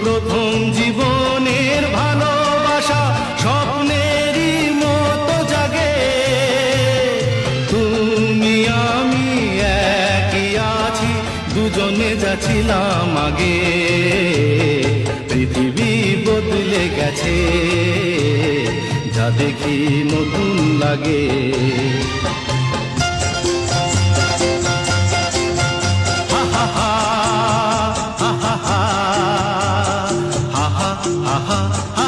প্রথম জীবনের ভালোবাসা স্বপ্নেরই মতো জাগে। তুমি আমি একই আছি, দুজনে যাচ্ছিলাম আগে। পৃথিবী বদলে গেছে, যা দেখি নতুন লাগে। হা হা হা হা হা হা হা হা হা।